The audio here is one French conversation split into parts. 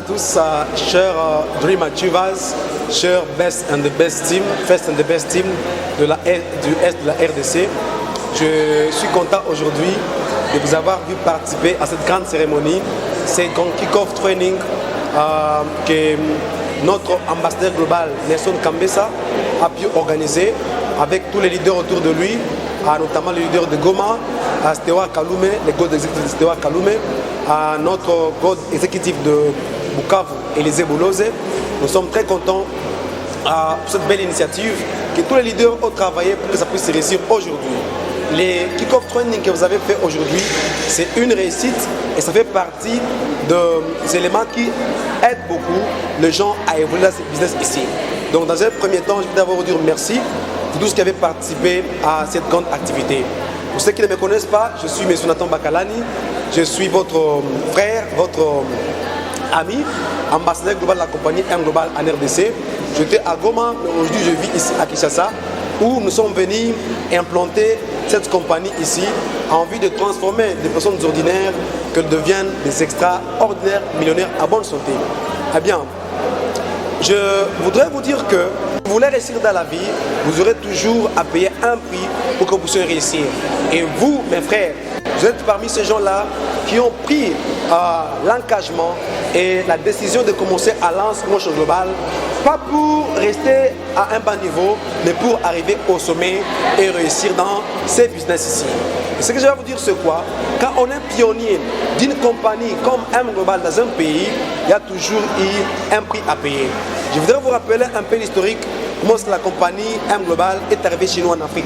tous, chers Dream Achievers, chers Best and the Best Team, First and the Best Team du Est de la RDC. Je suis content aujourd'hui de vous avoir vu participer à cette grande cérémonie. C'est un kick-off training que notre ambassadeur global, Nelson Kambesa, a pu organiser avec tous les leaders autour de lui, notamment le leader de Goma, Stewa Kalume, le God exécutif de Stewa Kalume, notre God exécutif de Bukavu, Élisée Boulozé. Nous sommes très contents pour cette belle initiative que tous les leaders ont travaillé pour que ça puisse se réussir aujourd'hui. Les kick-off training que vous avez fait aujourd'hui, c'est une réussite et ça fait partie des éléments qui aident beaucoup les gens à évoluer dans ce business ici. Donc dans un premier temps, je vais d'abord vous dire merci pour tous qui avez participé à cette grande activité. Pour ceux qui ne me connaissent pas, je suis M. Nathan Bakalani, je suis votre frère, votre ami, ambassadeur global de la compagnie M Global en RDC. J'étais à Goma, mais aujourd'hui je vis ici à Kinshasa, où nous sommes venus implanter cette compagnie ici en vue de transformer des personnes ordinaires qu'elles deviennent des extraordinaires millionnaires à bonne santé. Eh bien, je voudrais vous dire que si vous voulez réussir dans la vie, vous aurez toujours à payer un prix pour que vous puissiez réussir. Et vous, mes frères, vous êtes parmi ces gens-là qui ont pris l'engagement et la décision de commencer à lancer Motion Global, pas pour rester à un bas niveau, mais pour arriver au sommet et réussir dans ces business ici. Et ce que je vais vous dire, c'est quoi? Quand on est pionnier d'une compagnie comme M Global dans un pays, il y a toujours eu un prix à payer. Je voudrais vous rappeler un peu l'historique, comment la compagnie M Global est arrivée chez nous en Afrique.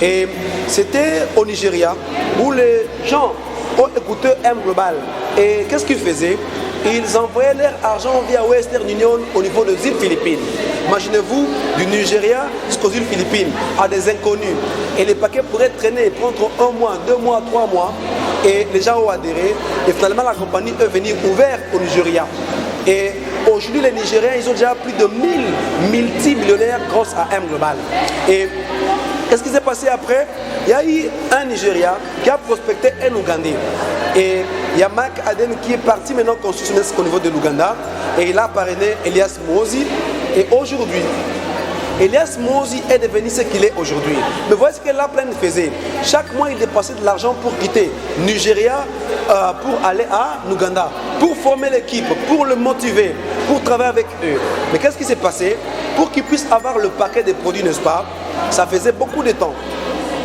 Et c'était au Nigeria où les gens ont écouté M Global. Et qu'est-ce qu'ils faisaient? Ils envoyaient leur argent via Western Union au niveau des îles Philippines. Imaginez-vous, du Nigeria jusqu'aux îles Philippines, à des inconnus. Et les paquets pourraient traîner, prendre 1 mois, 2 mois, 3 mois. Et les gens ont adhéré. Et finalement, la compagnie est venue ouverte au Nigeria. Et aujourd'hui, les Nigériens, ils ont déjà plus de 1000 multimillionnaires grâce à M Global. Et qu'est-ce qui s'est passé après? Il y a eu un Nigérien qui a prospecté un Ougandais. Et il y a Mark Aden qui est parti maintenant constitutionnel au niveau de l'Ouganda. Et il a parrainé Elias Mozi. Et aujourd'hui, Elias Mozi est devenu ce qu'il est aujourd'hui. Mais voyez ce que la plaine faisait. Chaque mois, il dépassait de l'argent pour quitter Nigeria, pour aller à Ouganda, pour former l'équipe, pour le motiver, pour travailler avec eux. Mais qu'est-ce qui s'est passé? Pour qu'ils puissent avoir le paquet de produits, n'est-ce pas? Ça faisait beaucoup de temps.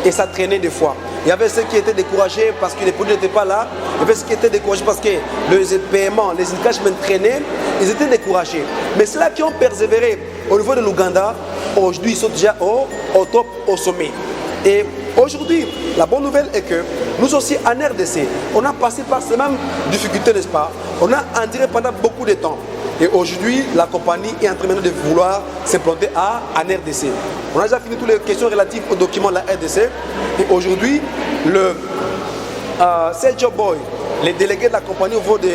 Et ça traînait des fois. Il y avait ceux qui étaient découragés parce que les produits n'étaient pas là. Il y avait ceux qui étaient découragés parce que les paiements, les engagements traînaient. Ils étaient découragés. Mais ceux-là qui ont persévéré au niveau de l'Ouganda, aujourd'hui, ils sont déjà au top, au sommet. Et aujourd'hui, la bonne nouvelle est que nous aussi en RDC, on a passé par ces mêmes difficultés, n'est-ce pas? On a enduré pendant beaucoup de temps. Et aujourd'hui, la compagnie est en train de vouloir s'implanter en RDC. On a déjà fini toutes les questions relatives aux documents de la RDC. Et aujourd'hui, le Sergio Boy, les délégués de la compagnie au niveau de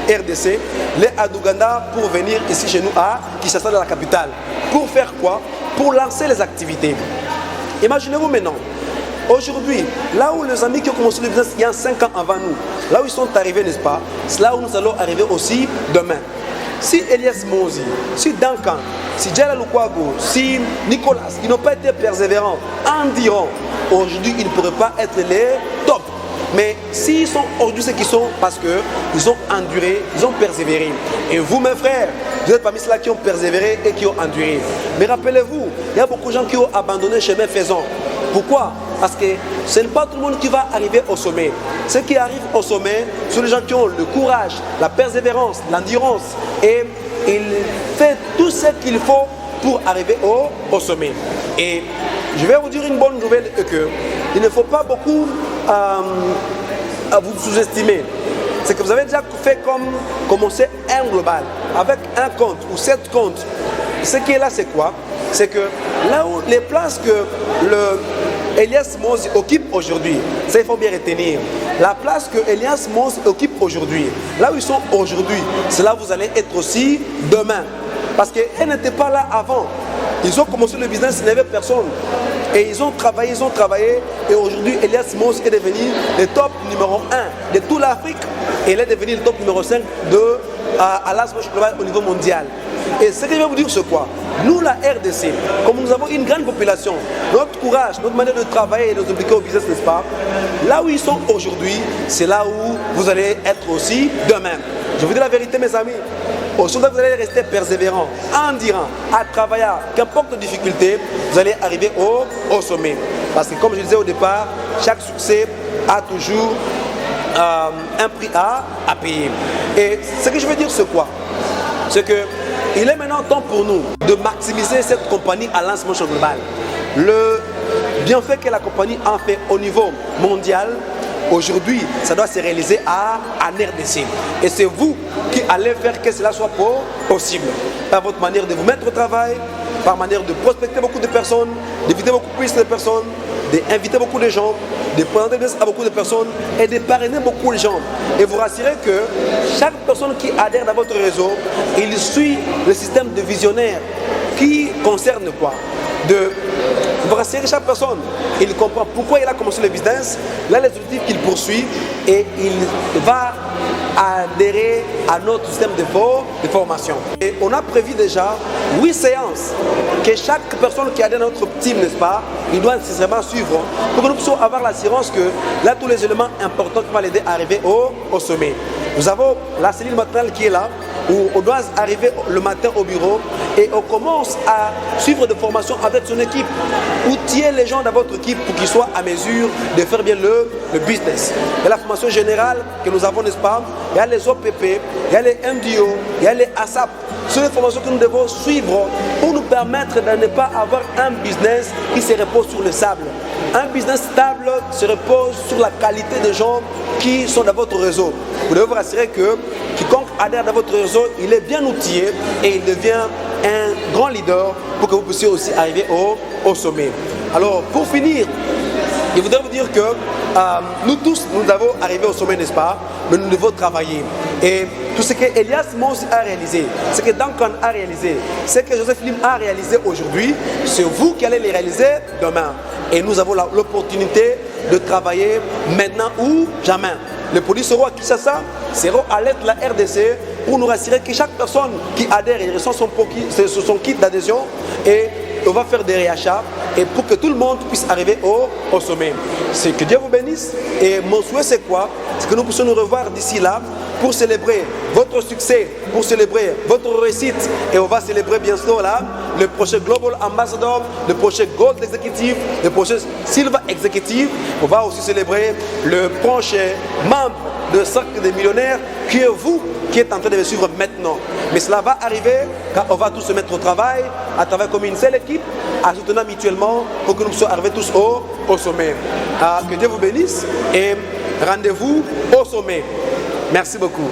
RDC, les à Ouganda pour venir ici chez nous à Kinshasa, dans la capitale. Pour faire quoi? Pour lancer les activités. Imaginez-vous maintenant. Aujourd'hui, là où les amis qui ont commencé le business il y a 5 ans avant nous, là où ils sont arrivés, n'est-ce pas? C'est là où nous allons arriver aussi demain. Si Elias Mozi, si Duncan, si Djala Lukwago, si Nicolas, ils n'ont pas été persévérants, en diront, aujourd'hui, ils ne pourraient pas être les top. Mais s'ils sont aujourd'hui ce qu'ils sont, parce qu'ils ont enduré, ils ont persévéré. Et vous, mes frères, vous êtes parmi ceux-là qui ont persévéré et qui ont enduré. Mais rappelez-vous, il y a beaucoup de gens qui ont abandonné chemin faisant. Pourquoi? Parce que ce n'est pas tout le monde qui va arriver au sommet. Ceux qui arrivent au sommet sont les gens qui ont le courage, la persévérance, l'endurance. Et ils font tout ce qu'il faut pour arriver au sommet. Et je vais vous dire une bonne nouvelle, que il ne faut pas beaucoup vous sous-estimer. C'est que vous avez déjà fait comme commencer un global avec un compte ou 7 comptes. Ce qui est là, c'est quoi? C'est que là où les places que Elias Mozi occupe aujourd'hui, ça il faut bien retenir. La place que Elias Mozi occupe aujourd'hui, là où ils sont aujourd'hui, c'est là où vous allez être aussi demain. Parce qu'ils n'étaient pas là avant. Ils ont commencé le business, il n'y avait personne. Et ils ont travaillé. Et aujourd'hui, Elias Mozi est devenu le top numéro 1 de toute l'Afrique. Et il est devenu le top numéro 5 de à l'Assemblée globale au niveau mondial. Et ce que je vais vous dire, c'est quoi? Nous, la RDC, comme nous avons une grande population, notre courage, notre manière de travailler et de nous impliquer au business, n'est-ce pas? Là où ils sont aujourd'hui, c'est là où vous allez être aussi demain. Je vous dis la vérité, mes amis. Aujourd'hui, vous allez rester persévérant, endurant, à travailler, qu'importe les difficultés, vous allez arriver au sommet. Parce que comme je disais au départ, chaque succès a toujours un prix à payer. Et ce que je veux dire, c'est quoi? C'est que il est maintenant temps pour nous de maximiser cette compagnie Alliance Motion Global. Le bienfait que la compagnie a fait au niveau mondial, aujourd'hui, ça doit se réaliser en RDC. Et c'est vous qui allez faire que cela soit possible. Par votre manière de vous mettre au travail, par manière de prospecter beaucoup de personnes, d'éviter beaucoup plus de personnes, d'inviter beaucoup de gens, de présenter à beaucoup de personnes et de parrainer beaucoup de gens. Et vous rassurez que chaque personne qui adhère dans votre réseau, il suit le système de visionnaire qui concerne quoi? Vous rassurez que chaque personne, il comprend pourquoi il a commencé le business, là les objectifs qu'il poursuit et il va adhérer à notre système de formation. Et on a prévu déjà 8 séances que chaque personne qui adhère à notre team, n'est-ce pas, il doit nécessairement suivre pour que nous puissions avoir l'assurance que là tous les éléments importants qui vont l'aider à arriver au sommet. Nous avons la cellule matinale qui est là, où on doit arriver le matin au bureau et on commence à suivre des formations avec son équipe. Outiller les gens dans votre équipe pour qu'ils soient à mesure de faire bien le business. Il y a la formation générale que nous avons, n'est-ce pas? Il y a les OPP, il y a les MDO, il y a les ASAP. Ce sont les formations que nous devons suivre pour nous permettre de ne pas avoir un business qui se repose sur le sable. Un business stable se repose sur la qualité des gens qui sont dans votre réseau. Vous devez vous rassurer que quiconque adhère dans votre réseau, il est bien outillé et il devient un grand leader pour que vous puissiez aussi arriver au sommet. Alors, pour finir, je voudrais vous dire que nous tous, nous avons arrivé au sommet, n'est-ce pas? Mais nous devons travailler. Et tout ce que Elias Mons a réalisé, ce que Duncan a réalisé, ce que Joseph Lim a réalisé aujourd'hui, c'est vous qui allez les réaliser demain. Et nous avons l'opportunité de travailler maintenant ou jamais. Les produits seront à Kinshasa, seront à l'aide de la RDC pour nous rassurer que chaque personne qui adhère, il reçoit son kit d'adhésion et on va faire des réachats et pour que tout le monde puisse arriver au sommet. C'est que Dieu vous bénisse et mon souhait c'est quoi? C'est que nous puissions nous revoir d'ici là pour célébrer votre succès, pour célébrer votre réussite et on va célébrer bien sûr là le prochain Global Ambassador, le prochain Gold Executive, le prochain Silver Executive. On va aussi célébrer le prochain membre de Cercle des Millionnaires qui est vous qui êtes en train de me suivre maintenant. Mais cela va arriver quand on va tous se mettre au travail, à travailler comme une seule équipe, à soutenir mutuellement pour que nous puissions arriver tous au sommet. Que Dieu vous bénisse et rendez-vous au sommet. Merci beaucoup.